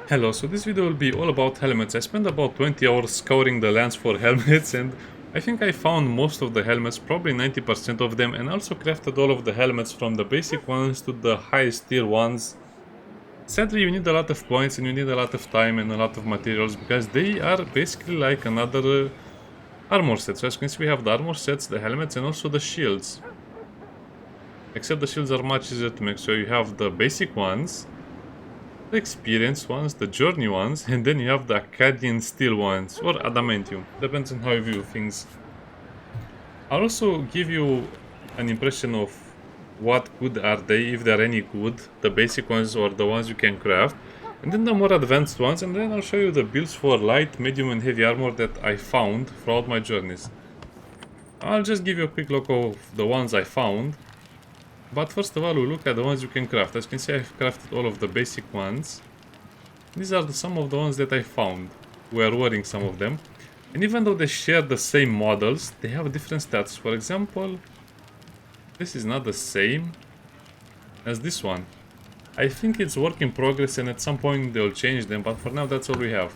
Hello, so this video will be all about helmets. I spent about 20 hours scouring the lands for helmets and I think I found most of the helmets, probably 90% of them, and also crafted all of the helmets from the basic ones to the highest tier ones. Sadly, you need a lot of points and you need a lot of time and a lot of materials because they are basically like another armor set. So as you can see, we have the armor sets, the helmets, and also the shields. Except the shields are much easier to make, so you have the basic ones, the experienced ones, the journey ones, and then you have the Akkadian steel ones, or adamantium, depends on how you view things. I'll also give you an impression of what good are they, if they are any good, the basic ones or the ones you can craft, and then the more advanced ones, and then I'll show you the builds for light, medium and heavy armor that I found throughout my journeys. I'll just give you a quick look of the ones I found. But first of all, we'll look at the ones you can craft. As you can see, I've crafted all of the basic ones. These are some of the ones that I found. We are wearing some of them. And even though they share the same models, they have different stats. For example, this is not the same as this one. I think it's work in progress and at some point they'll change them, but for now that's all we have.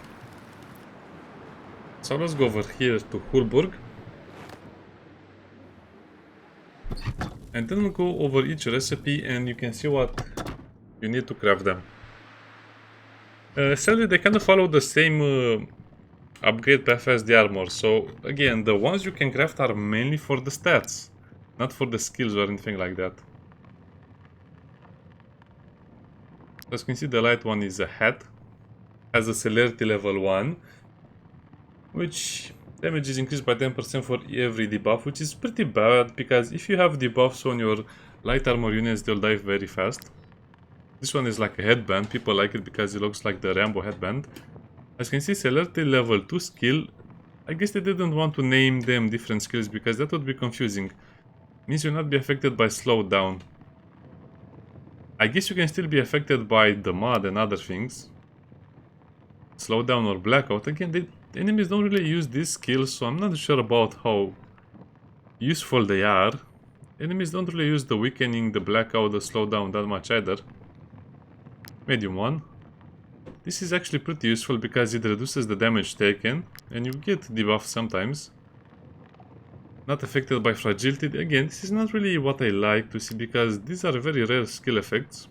So let's go over here to Hulburg. And then we'll go over each recipe and you can see what you need to craft them. Sadly, they kind of follow the same upgrade path as the armor. So again, the ones you can craft are mainly for the stats, not for the skills or anything like that. As you can see, the light one is a hat, has a celerity level 1, which damage is increased by 10% for every debuff, which is pretty bad, because if you have debuffs on your light armor units, they'll die very fast. This one is like a headband, people like it because it looks like the Rambo headband. As you can see, celerity level 2 skill, I guess they didn't want to name them different skills because that would be confusing. Means you'll not be affected by slowdown. I guess you can still be affected by the mud and other things. Slowdown or blackout, again, the enemies don't really use these skills, so I'm not sure about how useful they are. Enemies don't really use the weakening, the blackout, the slowdown that much either. Medium one. This is actually pretty useful because it reduces the damage taken and you get debuff sometimes. Not affected by fragility. Again, this is not really what I like to see because these are very rare skill effects.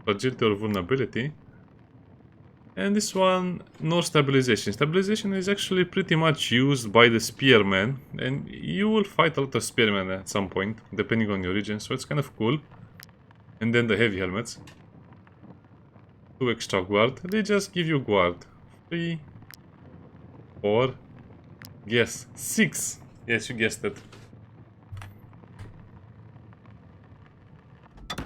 Fragility or vulnerability. And this one, no stabilization. Stabilization is actually pretty much used by the spearmen, and you will fight a lot of spearmen at some point, depending on your region, so it's kind of cool. And then the heavy helmets. 2 extra guard. They just give you guard. 3, 4, guess, 6. Yes, you guessed it.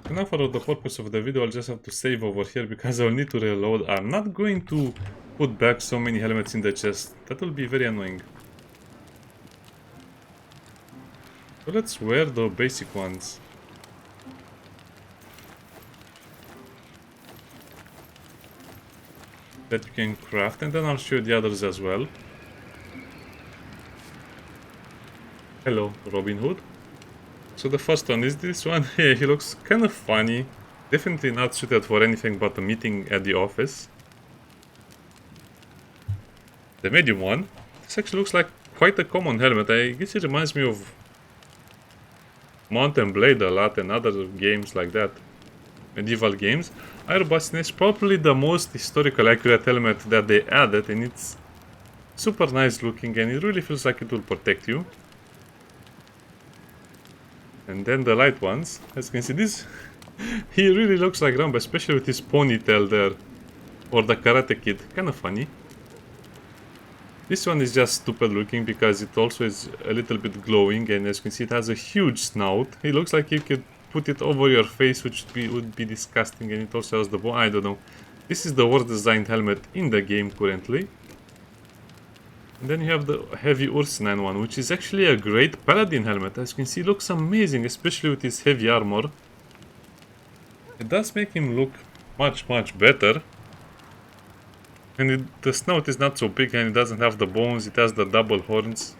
Now for the purpose of the video, I'll just have to save over here because I'll need to reload. I'm not going to put back so many helmets in the chest. That will be very annoying. So let's wear the basic ones. That you can craft, and then I'll show you the others as well. Hello, Robin Hood. So the first one is this one. Yeah, he looks kind of funny. Definitely not suited for anything but a meeting at the office. The medium one. This actually looks like quite a common helmet. I guess it reminds me of Mount and Blade a lot and other games like that. Medieval games. Airbus is probably the most historical accurate helmet that they added, and it's super nice looking and it really feels like it will protect you. And then the light ones, as you can see, this he really looks like Rambo, especially with his ponytail there, or the Karate Kid, kind of funny. This one is just stupid looking because it also is a little bit glowing, and as you can see, it has a huge snout. It looks like you could put it over your face, which would be disgusting, and it also has the bone. I don't know. This is the worst designed helmet in the game currently. And then you have the heavy Ursuline one, which is actually a great paladin helmet. As you can see, it looks amazing, especially with his heavy armor. It does make him look much better. And the snout is not so big and it doesn't have the bones, it has the double horns.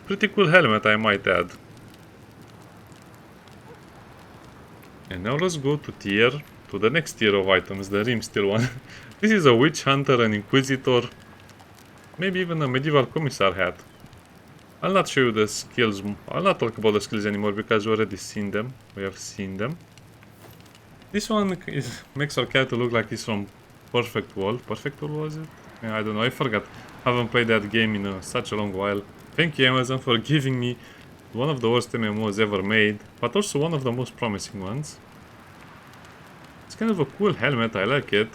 Pretty cool helmet, I might add. And now let's go to tier to the next tier of items, the Rim Steel one. This is a Witch Hunter, an Inquisitor, maybe even a Medieval Commissar hat. I'll not show you the skills, I'll not talk about the skills anymore because we already seen them. We have seen them. This one makes our character look like he's from Perfect World. Perfect World was it? Yeah, I don't know, I forgot. Haven't played that game in such a long while. Thank you Amazon for giving me one of the worst MMOs ever made, but also one of the most promising ones. It's kind of a cool helmet, I like it.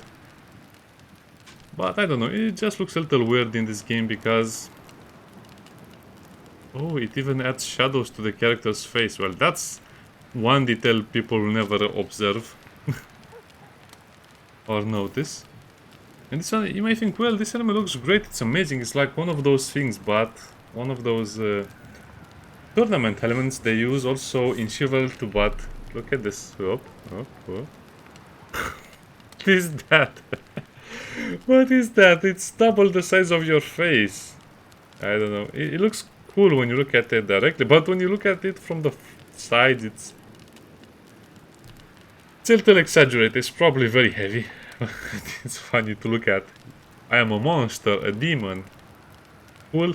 But I don't know, it just looks a little weird in this game because... Oh, it even adds shadows to the character's face. Well, that's one detail people will never observe. Or notice. And this one, you might think, well, this helmet looks great, it's amazing, it's like one of those things, but one of those tournament elements they use also in Chivalry 2, but look at this. What is that? What is that? It's double the size of your face. I don't know. It looks cool when you look at it directly, but when you look at it from the side, it's a little exaggerated. It's probably very heavy. It's funny to look at. I am a monster, a demon. Cool.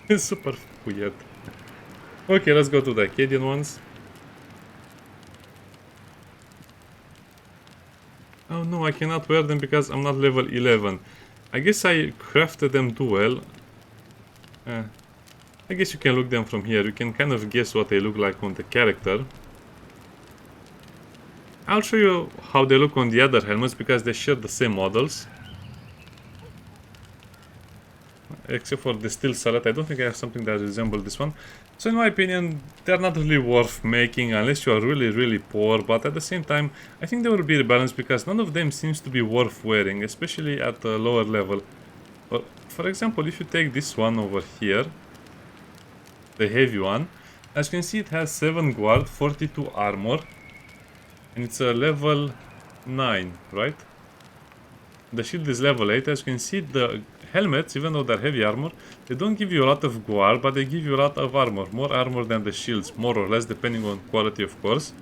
It's super weird. Okay, let's go to the Acadian ones. Oh no, I cannot wear them because I'm not level 11. I guess I crafted them too well. I guess you can look them from here. You can kind of guess what they look like on the character. I'll show you how they look on the other helmets because they share the same models. Except for the steel salad, I don't think I have something that resembles this one. So in my opinion, they're not really worth making unless you are really poor, but at the same time, I think they will be rebalanced because none of them seems to be worth wearing, especially at a lower level. For example, if you take this one over here, the heavy one, as you can see it has 7 guard, 42 armor, and it's a level 9, right? The shield is level 8, as you can see the helmets, even though they're heavy armor, they don't give you a lot of guard, but they give you a lot of armor. More armor than the shields, more or less, depending on quality, of course.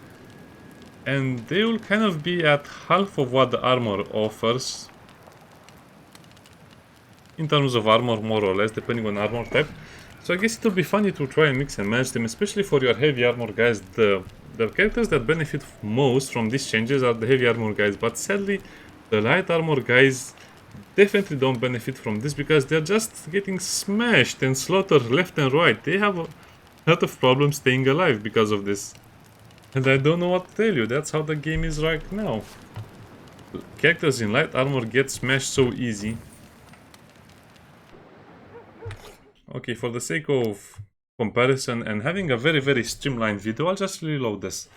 And they will kind of be at half of what the armor offers. In terms of armor, more or less, depending on armor type. So I guess it will be funny to try and mix and match them, especially for your heavy armor guys. The characters that benefit most from these changes are the heavy armor guys, but sadly, the light armor guys definitely don't benefit from this because they're just getting smashed and slaughtered left and right. They have a lot of problems staying alive because of this. And I don't know what to tell you, that's how the game is right now. Characters in light armor get smashed so easy. Okay, for the sake of comparison and having a very streamlined video, I'll just reload this.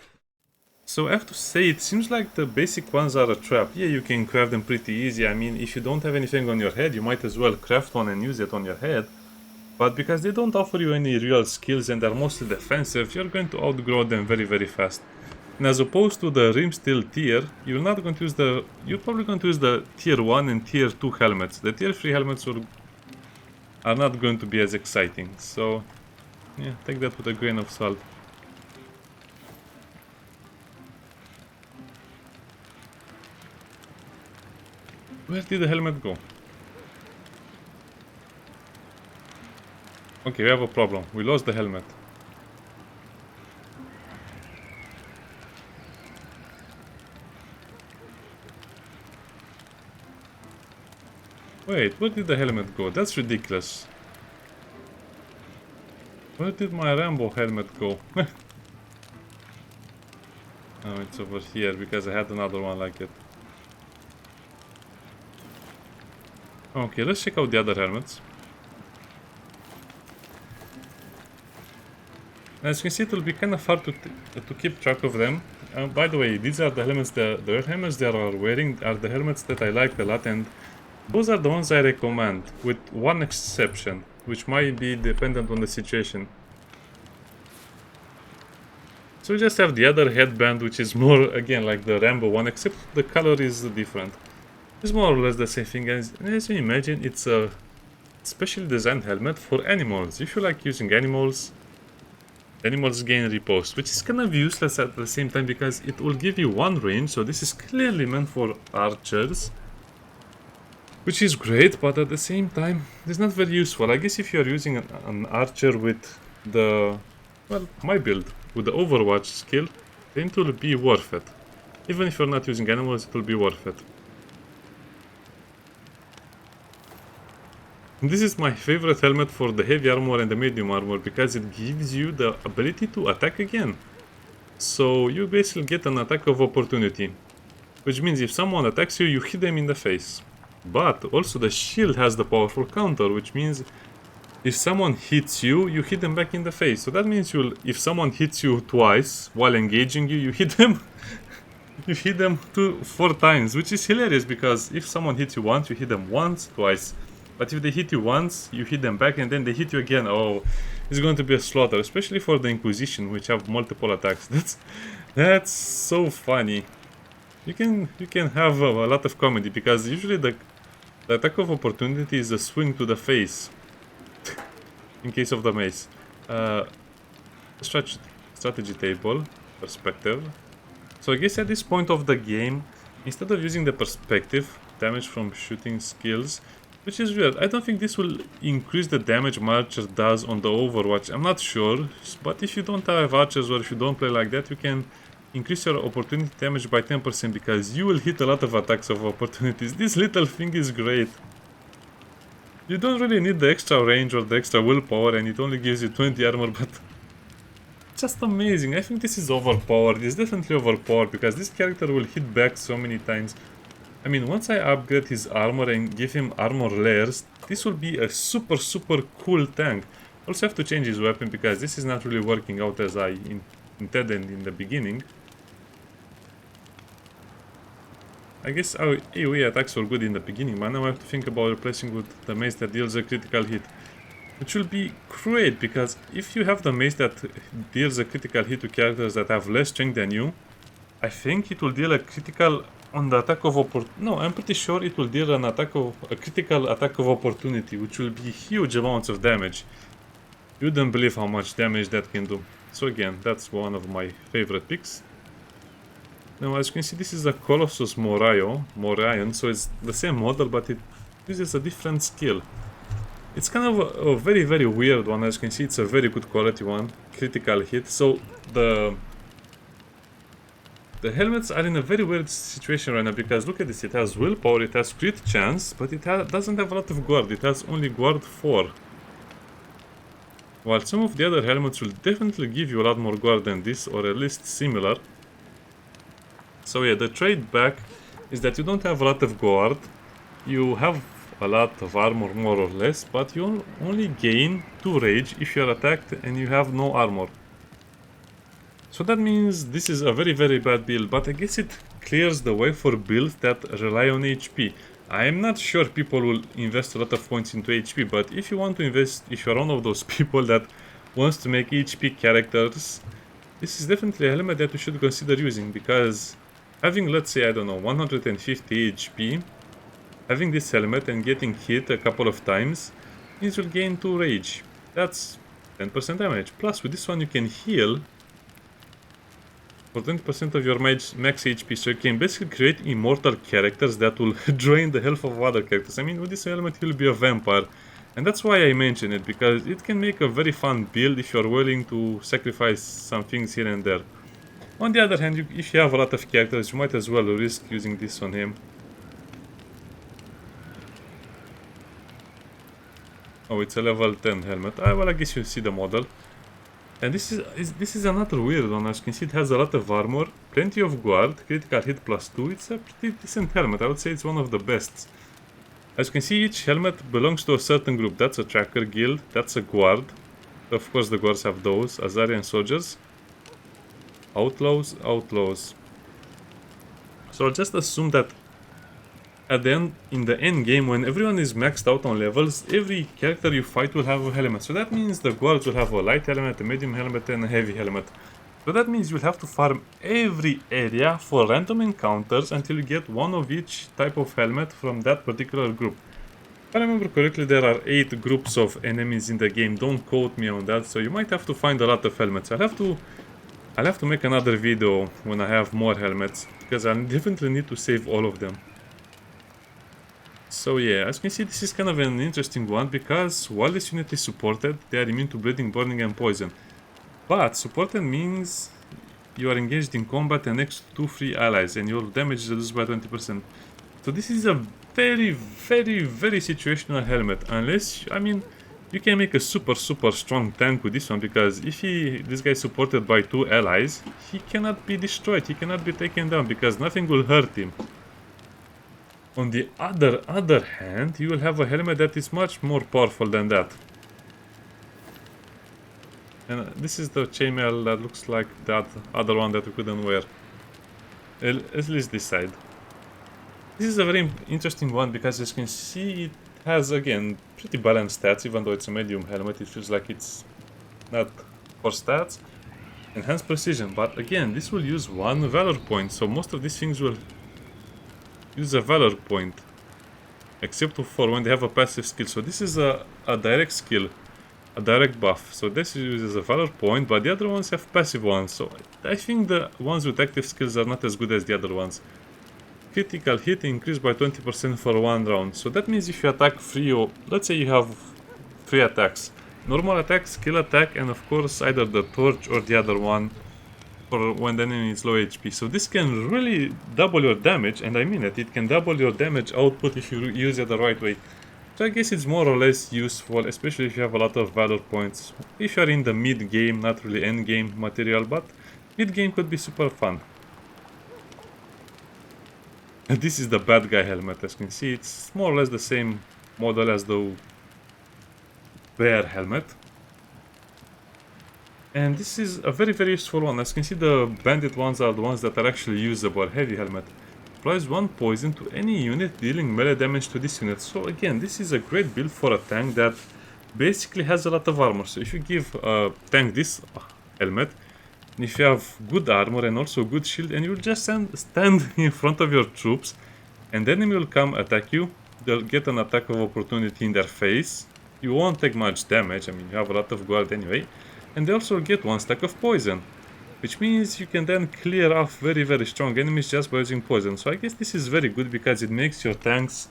So I have to say, it seems like the basic ones are a trap. Yeah, you can craft them pretty easy. I mean, if you don't have anything on your head, you might as well craft one and use it on your head. But because they don't offer you any real skills and they're mostly defensive, you're going to outgrow them very fast. And as opposed to the Rim Steel tier, you're probably going to use the tier 1 and tier 2 helmets. The tier 3 helmets are not going to be as exciting. So, yeah, take that with a grain of salt. Where did the helmet go? Okay, we have a problem. We lost the helmet. Wait, where did the helmet go? That's ridiculous. Where did my Rambo helmet go? Oh, it's over here because I had another one like it. Okay, let's check out the other helmets. As you can see, it will be kind of hard to keep track of them. By the way, these are the helmets, the red helmets they are wearing are the helmets that I like a lot, and those are the ones I recommend, with one exception, which might be dependent on the situation. So we just have the other headband, which is more, again, like the Rambo one, except the color is different. It's more or less the same thing, as you imagine, it's a specially designed helmet for animals. If you like using animals, Animals gain riposte, which is kind of useless at the same time because it will give you one range, so this is clearly meant for archers. Which is great, but at the same time, it's not very useful. I guess if you are using an archer with the, well, my build, with the Overwatch skill, then it will be worth it. Even if you're not using animals, it will be worth it. This is my favorite helmet for the heavy armor and the medium armor because it gives you the ability to attack again. So you basically get an attack of opportunity, which means if someone attacks you, you hit them in the face. But also the shield has the powerful counter, which means if someone hits you, you hit them back in the face. So that means if someone hits you twice while engaging you, you hit them you hit them 4 times, which is hilarious because if someone hits you once, you hit them once, twice. But if they hit you once, you hit them back and then they hit you again. Oh, it's going to be a slaughter, especially for the Inquisition, which have multiple attacks. That's so funny. You can have a lot of comedy because usually the attack of opportunity is a swing to the face in case of the mace. Strategy table, perspective. So I guess at this point of the game, instead of using the perspective, damage from shooting skills, which is weird, I don't think this will increase the damage my archer does on the Overwatch. I'm not sure, but if you don't have archers or if you don't play like that, you can increase your opportunity damage by 10% because you will hit a lot of attacks of opportunities. This little thing is great. You don't really need the extra range or the extra willpower and it only gives you 20 armor, but just amazing. I think this is overpowered. It's definitely overpowered because this character will hit back so many times. I mean, once I upgrade his armor and give him armor layers, this will be a super cool tank. Also have to change his weapon because this is not really working out as I intended in the beginning. I guess our AoE attacks were good in the beginning, but now I have to think about replacing with the mace that deals a critical hit. Which will be great, because if you have the mace that deals a critical hit to characters that have less strength than you, I think it will deal a critical on the attack of no, I'm pretty sure it will deal a critical attack of opportunity, which will be huge amounts of damage. You don't believe how much damage that can do. So again, that's one of my favorite picks. Now as you can see, this is a Colossus Neyreyan, so it's the same model, but it uses a different skill. It's kind of a very weird one. As you can see, it's a very good quality one, critical hit. So the helmets are in a very weird situation right now because look at this, it has willpower, it has crit chance, but it doesn't have a lot of guard, it has only guard 4. While some of the other helmets will definitely give you a lot more guard than this, or at least similar. So yeah, the trade back is that you don't have a lot of guard, you have a lot of armor more or less, but you only gain 2 rage if you are attacked and you have no armor. So that means this is a very bad build, but I guess it clears the way for builds that rely on HP. I am not sure people will invest a lot of points into HP, but if you want to invest, if you're one of those people that wants to make HP characters, this is definitely a helmet that you should consider using, because having, let's say, I don't know, 150 HP, having this helmet and getting hit a couple of times means you'll gain 2 rage. That's 10% damage. Plus with this one you can heal for 20% of your max HP, so you can basically create immortal characters that will drain the health of other characters. I mean, with this helmet you'll be a vampire, and that's why I mention it, because it can make a very fun build if you're willing to sacrifice some things here and there. On the other hand, if you have a lot of characters, you might as well risk using this on him. Oh, it's a level 10 helmet. Well, I guess you see the model. And this is another weird one. As you can see, it has a lot of armor, plenty of guard, critical hit +2. It's a pretty decent helmet. I would say it's one of the best. As you can see, each helmet belongs to a certain group. That's a tracker guild, that's a guard. Of course, the guards have those. Azarian soldiers. Outlaws. So I'll just assume that at the end, in the end game, when everyone is maxed out on levels, every character you fight will have a helmet. So that means the guards will have a light helmet, a medium helmet, and a heavy helmet. So that means you'll have to farm every area for random encounters until you get one of each type of helmet from that particular group. If I remember correctly, there are 8 groups of enemies in the game. Don't quote me on that, so you might have to find a lot of helmets. I'll have to make another video when I have more helmets, because I definitely need to save all of them. So yeah, as you can see, this is kind of an interesting one, because while this unit is supported, they are immune to bleeding, burning and poison. But supported means you are engaged in combat and next to 2 free allies, and your damage is reduced by 20%. So this is a very, very, very situational helmet, unless, I mean, you can make a super strong tank with this one, because if this guy is supported by 2 allies, he cannot be destroyed, he cannot be taken down, because nothing will hurt him. On the other hand, you will have a helmet that is much more powerful than that. And this is the chainmail that looks like that other one that we couldn't wear. At least this side. This is a very interesting one because as you can see, it has again pretty balanced stats, even though it's a medium helmet. It feels like it's not for stats. Enhanced precision, but again, this will use 1 valor point, so most of these things will use a valor point. Except for when they have a passive skill. So this is a direct skill, a direct buff. So this uses a valor point, but the other ones have passive ones. So I think the ones with active skills are not as good as the other ones. Critical hit increased by 20% for 1 round. So that means if you attack 3, or let's say you have 3 attacks. Normal attack, skill attack, and of course either the torch or the other one for when the enemy is low HP. So this can really double your damage, and I mean it. It can double your damage output if you use it the right way. So I guess it's more or less useful, especially if you have a lot of valor points. If you're in the mid game, not really end game material, but mid game could be super fun. And this is the bad guy helmet. As you can see, it's more or less the same model as the bear helmet. And this is a very useful one. As you can see, the bandit ones are the ones that are actually usable. Heavy helmet. Applies 1 poison to any unit dealing melee damage to this unit. So again, this is a great build for a tank that basically has a lot of armor. So if you give a tank this helmet, and if you have good armor and also good shield, and you'll just stand in front of your troops, and the enemy will come attack you, they'll get an attack of opportunity in their face. You won't take much damage, I mean you have a lot of guard anyway. And they also get 1 stack of poison, which means you can then clear off very strong enemies just by using poison. So I guess this is very good because it makes your tanks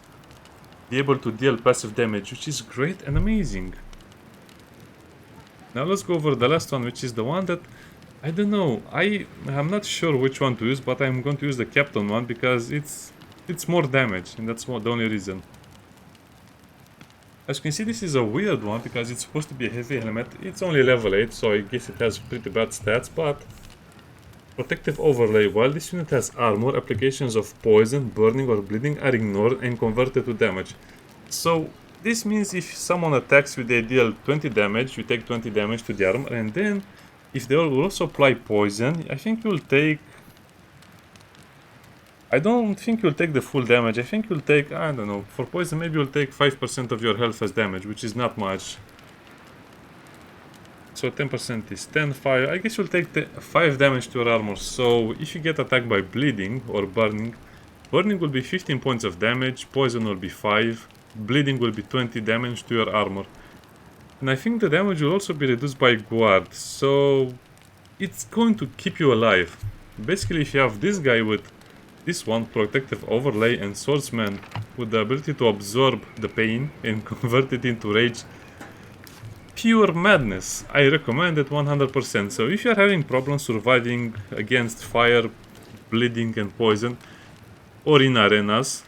be able to deal passive damage, which is great and amazing. Now let's go over the last one, which is the one that, I don't know, I'm not sure which one to use, but I'm going to use the captain one because it's more damage, and that's the only reason. As you can see, this is a weird one because it's supposed to be a heavy helmet. It's only level 8, so I guess it has pretty bad stats, but protective overlay. While this unit has armor, applications of poison, burning or bleeding are ignored and converted to damage. So this means if someone attacks you, they deal 20 damage, you take 20 damage to the armor, and then if they will also apply poison, I think you'll take... I don't think you'll take the full damage. I think you'll take, I don't know, for poison maybe you'll take 5% of your health as damage, which is not much. So 10% is 10, 5. I guess you'll take 5 damage to your armor. So if you get attacked by bleeding or burning, burning will be 15 points of damage, poison will be 5, bleeding will be 20 damage to your armor. And I think the damage will also be reduced by guard, so it's going to keep you alive. Basically, if you have this guy with this one, protective overlay, and swordsman with the ability to absorb the pain and convert it into rage, pure madness. I recommend it 100%. So if you are having problems surviving against fire, bleeding and poison, or in arenas,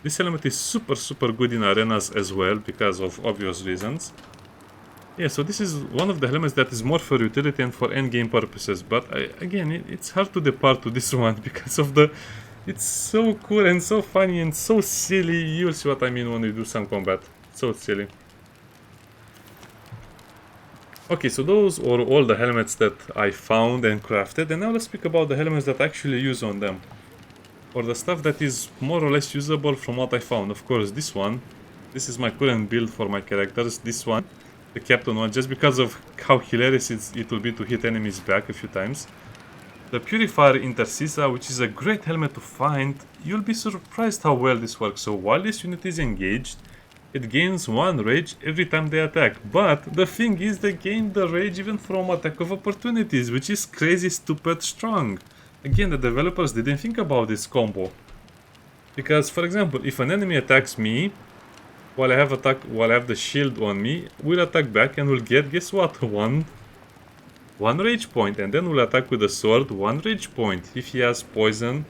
this helmet is super good in arenas as well because of obvious reasons. Yeah, so this is one of the helmets that is more for utility and for endgame purposes, but again, it's hard to depart to this one because of the... It's so cool and so funny and so silly. You'll see what I mean when we do some combat. So silly. Okay, so those are all the helmets that I found and crafted, and now let's speak about the helmets that I actually use on them. Or the stuff that is more or less usable from what I found. Of course, this one. This is my current build for my characters. This one, the captain one, just because of how hilarious it will be to hit enemies back a few times. The Purifier Intercissa, which is a great helmet to find. You'll be surprised how well this works. So while this unit is engaged, it gains 1 rage every time they attack. But the thing is, they gain the rage even from attack of opportunities, which is crazy stupid strong. Again, the developers didn't think about this combo. Because, for example, if an enemy attacks me, while I have the shield on me, we'll attack back and we'll get, guess what, one rage point, and then we'll attack with the sword, 1 rage point. If he has poison,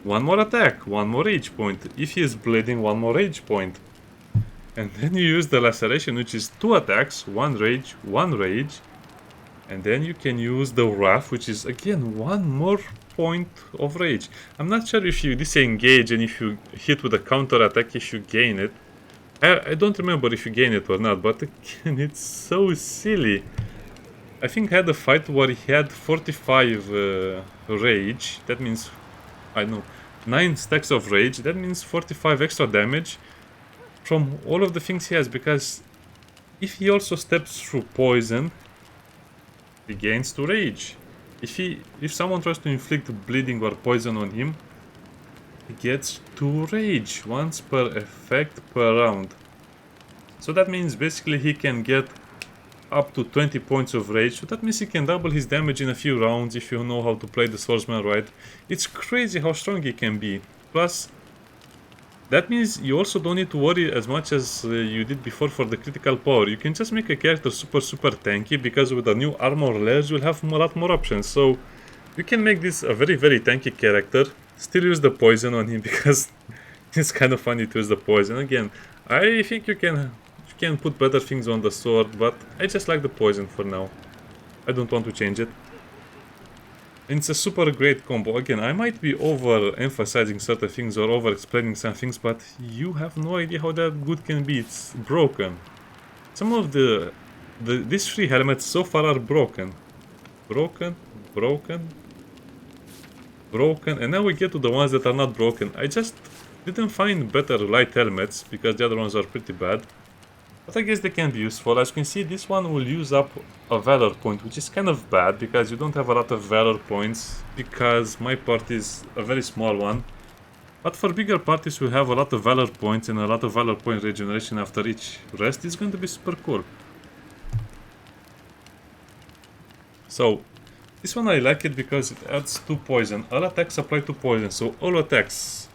1 more attack, 1 more rage point. If he is bleeding, 1 more rage point. And then you use the laceration, which is 2 attacks, 1 rage, 1 rage. And then you can use the wrath, which is again 1 more point of rage. I'm not sure if you disengage and if you hit with a counter attack, if you gain it. I don't remember if you gain it or not, but again, it's so silly. I think I had a fight where he had 45 rage. That means, I know, 9 stacks of rage. That means 45 extra damage from all of the things he has. Because if he also steps through poison, he gains 2 rage. If someone tries to inflict bleeding or poison on him, he gets 2 rage once per effect per round. So that means basically he can get up to 20 points of rage. So that means he can double his damage in a few rounds if you know how to play the swordsman right. It's crazy how strong he can be. Plus, that means you also don't need to worry as much as you did before for the critical power. You can just make a character super tanky, because with the new armor layers you'll have a lot more options. So you can make this a very tanky character. Still use the poison on him, because it's kind of funny to use the poison. Again, I think you can put better things on the sword, but I just like the poison for now. I don't want to change it. And it's a super great combo. Again, I might be over-emphasizing certain things or over-explaining some things, but you have no idea how that good can be. It's broken. Some of these 3 helmets so far are broken. Broken, and now we get to the ones that are not broken. I just didn't find better light helmets, because the other ones are pretty bad. But I guess they can be useful. As you can see, this one will use up a valor point, which is kind of bad, because you don't have a lot of valor points, because my party is a very small one. But for bigger parties who have a lot of valor points and a lot of valor point regeneration after each rest, it's going to be super cool. So, this one I like it because it adds 2 poison. All attacks apply to poison, so all attacks.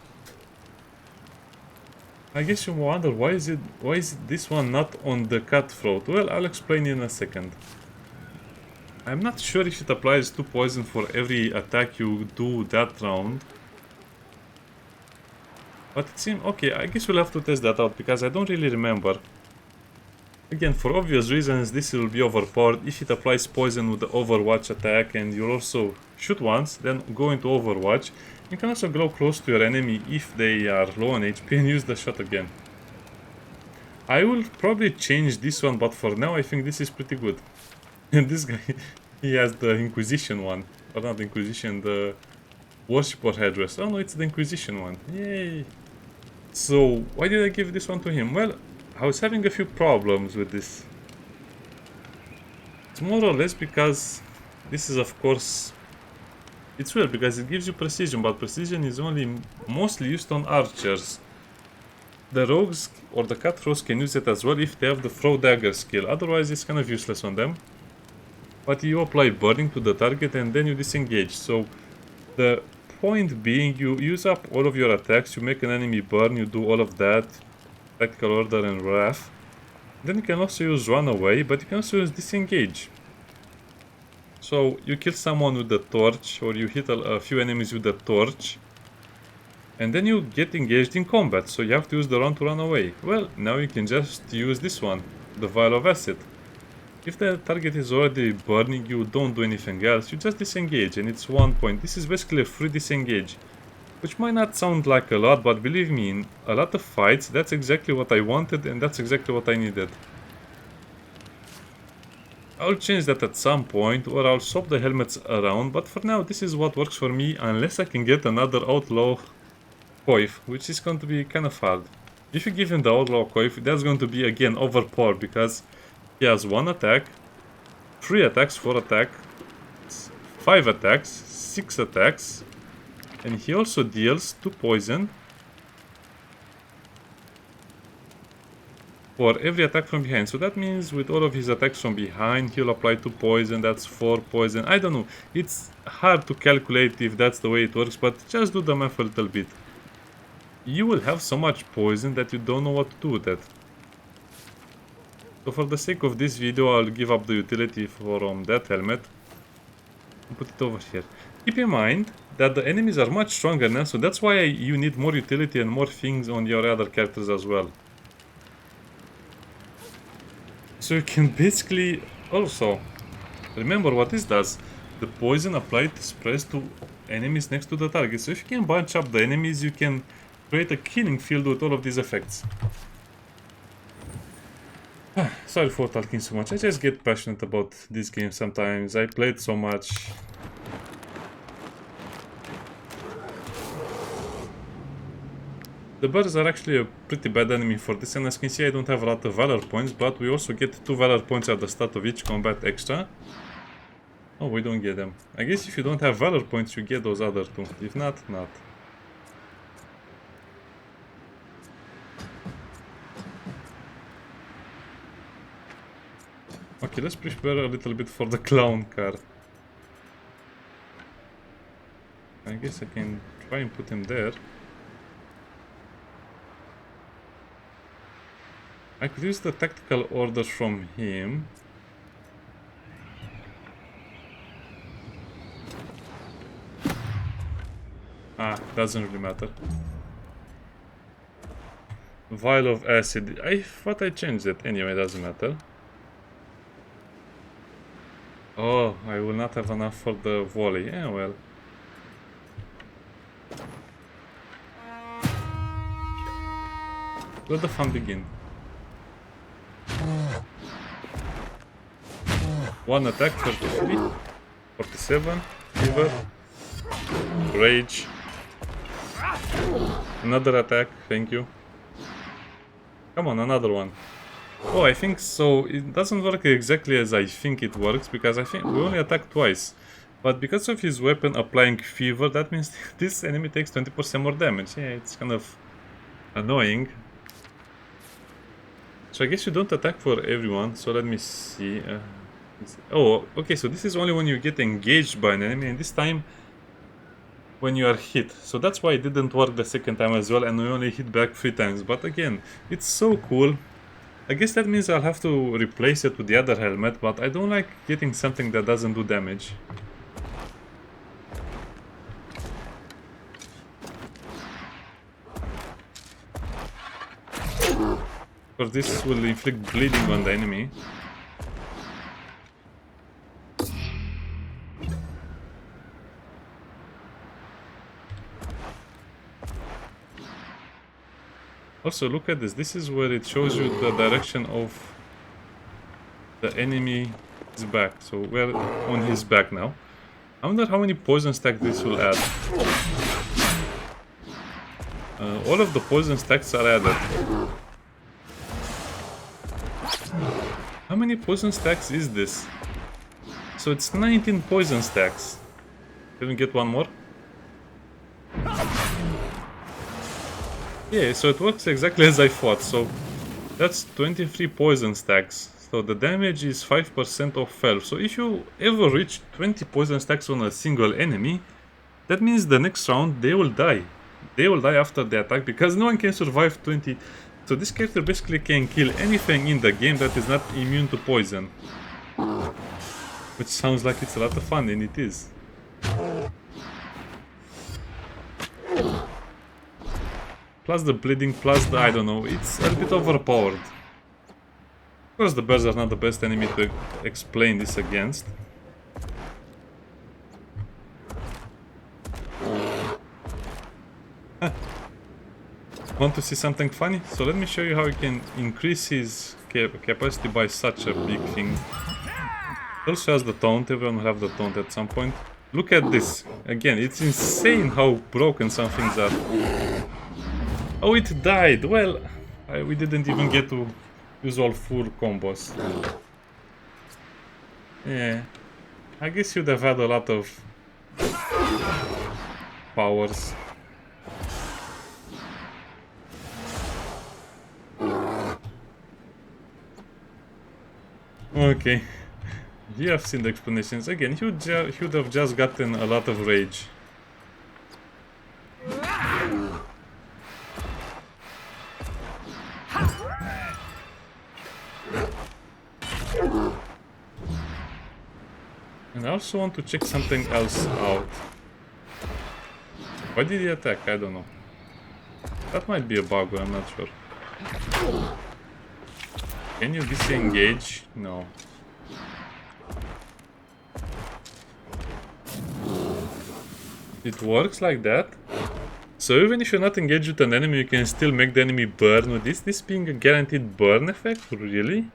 I guess you wonder why is this one not on the cutthroat? Well, I'll explain in a second. I'm not sure if it applies 2 poison for every attack you do that round. But it seems okay. I guess we'll have to test that out, because I don't really remember. Again, for obvious reasons, this will be overpowered if it applies poison with the Overwatch attack, and you'll also shoot once, then go into Overwatch. You can also go close to your enemy if they are low on HP and use the shot again. I will probably change this one, but for now I think this is pretty good. And this guy, he has the Inquisition one. Or not the Inquisition, the Worshipper headdress. Oh no, it's the Inquisition one. Yay! So, why did I give this one to him? Well, I was having a few problems with this. It's more or less because this is, of course, it's weird because it gives you precision, but precision is only mostly used on archers. The rogues or the cutthroats can use it as well if they have the throw dagger skill, otherwise it's kind of useless on them. But you apply burning to the target and then you disengage, so the point being you use up all of your attacks, you make an enemy burn, you do all of that, tactical order and wrath. Then you can also use run away, but you can also use disengage. So you kill someone with the torch, or you hit a few enemies with the torch, and then you get engaged in combat, so you have to use the run to run away. Well, now you can just use this one, the Vial of Acid. If the target is already burning, you don't do anything else, you just disengage, and it's 1 point. This is basically a free disengage, which might not sound like a lot, but believe me, in a lot of fights, that's exactly what I wanted, and that's exactly what I needed. I'll change that at some point, or I'll swap the helmets around, but for now this is what works for me, unless I can get another outlaw coif, which is going to be kind of hard. If you give him the outlaw coif, that's going to be again overpowered, because he has 1 attack, 3 attacks, 4 attacks, 5 attacks, 6 attacks, and he also deals 2 poison. for every attack from behind. So that means with all of his attacks from behind, he'll apply 2 poison. That's 4 poison. I don't know. It's hard to calculate if that's the way it works, but just do the math a little bit. You will have so much poison that you don't know what to do with it. So for the sake of this video, I'll give up the utility from that helmet and put it over here. Keep in mind that the enemies are much stronger now, so that's why you need more utility and more things on your other characters as well. So you can basically also remember what this does. The poison applied spreads to enemies next to the target. So if you can bunch up the enemies, you can create a killing field with all of these effects. Sorry for talking so much. I just get passionate about this game sometimes. I played so much. The birds are actually a pretty bad enemy for this, and as you can see I don't have a lot of valor points, but we also get 2 valor points at the start of each combat extra. Oh, we don't get them. I guess if you don't have valor points you get those other 2. If not, not. Okay, let's prepare a little bit for the clown card. I guess I can try and put him there. I could use the tactical orders from him. Doesn't really matter. Vial of acid. I thought I changed it. Anyway, doesn't matter. Oh, I will not have enough for the volley. Yeah, well. Let the fun begin. 1 attack, 33, 47, fever, rage, another attack, thank you. Come on, another one. Oh, I think so. It doesn't work exactly as I think it works, because I think we only attack twice. But because of his weapon applying fever, that means this enemy takes 20% more damage. Yeah, it's kind of annoying. So I guess you don't attack for everyone, so let me see. Oh, okay, so this is only when you get engaged by an enemy, and this time when you are hit. So that's why it didn't work the second time as well, and we only hit back 3 times. But again, it's so cool. I guess that means I'll have to replace it with the other helmet, but I don't like getting something that doesn't do damage. Because this will inflict bleeding on the enemy. Also, look at this. This is where it shows you the direction of the enemy's back. So we're on his back now. I wonder how many poison stacks this will add. All of the poison stacks are added. How many poison stacks is this? So it's 19 poison stacks. Can we get one more? Yeah, so it works exactly as I thought. So that's 23 poison stacks. So the damage is 5% of health. So if you ever reach 20 poison stacks on a single enemy, that means the next round they will die. They will die after the attack because no one can survive 20. So this character basically can kill anything in the game that is not immune to poison. Which sounds like it's a lot of fun, and it is. Plus the bleeding, plus the, I don't know, it's a bit overpowered. Of course the birds are not the best enemy to explain this against. Want to see something funny? So let me show you how you can increase his capacity by such a big thing. It also has the taunt, everyone will have the taunt at some point. Look at this. Again, it's insane how broken some things are. Oh, it died! Well, we didn't even get to use all 4 combos. Yeah, I guess you'd have had a lot of powers. Okay. You have seen the explanations. Again, he would have just gotten a lot of rage. And I also want to check something else out. Why did he attack? I don't know. That might be a bug, but I'm not sure. Can you disengage? No. It works like that? So even if you're not engaged with an enemy, you can still make the enemy burn with this being a guaranteed burn effect? Really?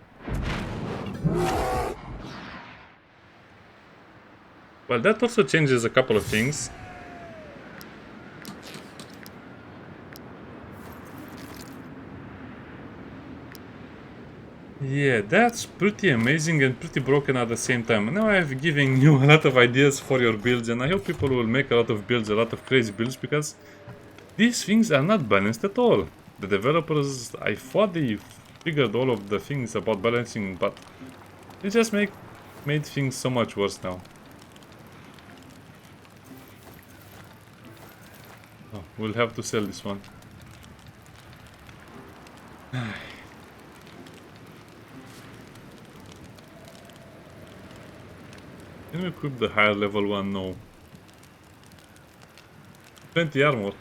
Well, that also changes a couple of things. Yeah, that's pretty amazing and pretty broken at the same time. Now I've given you a lot of ideas for your builds, and I hope people will make a lot of builds, a lot of crazy builds, because these things are not balanced at all. The developers, I thought they figured all of the things about balancing, but they just made things so much worse now. Oh, we'll have to sell this one. Can we equip the higher level one? No. 20 armor.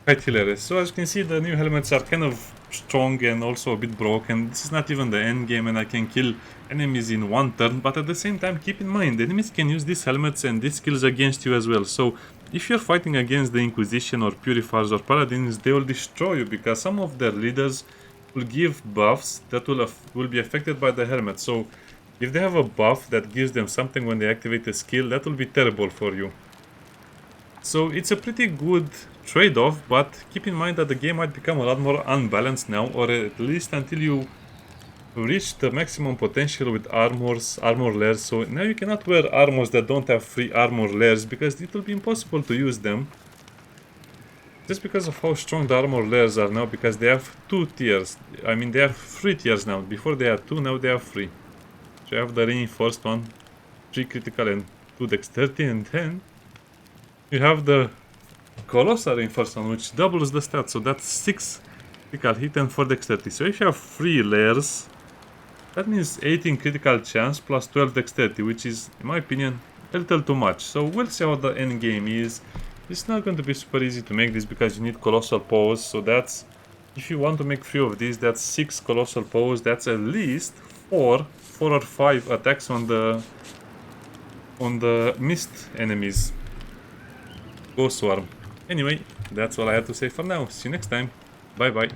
Quite hilarious. So as you can see, the new helmets are kind of strong and also a bit broken. This is not even the end game, and I can kill enemies in one turn, but at the same time, keep in mind, enemies can use these helmets and these skills against you as well. So if you're fighting against the Inquisition or Purifiers or Paladins, they will destroy you because some of their leaders will give buffs that will be affected by the helmet. So if they have a buff that gives them something when they activate a skill, that will be terrible for you. So it's a pretty good trade-off, but keep in mind that the game might become a lot more unbalanced now, or at least until you reach the maximum potential with armor layers. So now you cannot wear armors that don't have free armor layers, because it will be impossible to use them. Just because of how strong the armor layers are now, because they have 2 tiers. I mean, they have 3 tiers now. Before they had 2, now they have 3. So you have the reinforced one, 3 critical and 2 dexterity, and then you have the colossal reinforced one, which doubles the stats, so that's 6 critical hit and 4 dexterity. So if you have 3 layers, that means 18 critical chance plus 12 dexterity, which is, in my opinion, a little too much. So we'll see how the end game is. It's not going to be super easy to make this because you need colossal paws, so that's, if you want to make 3 of these, that's 6 colossal paws, that's at least 4 or 5 attacks on the mist enemies. Go Swarm. Anyway, that's all I had to say for now. See you next time. Bye bye.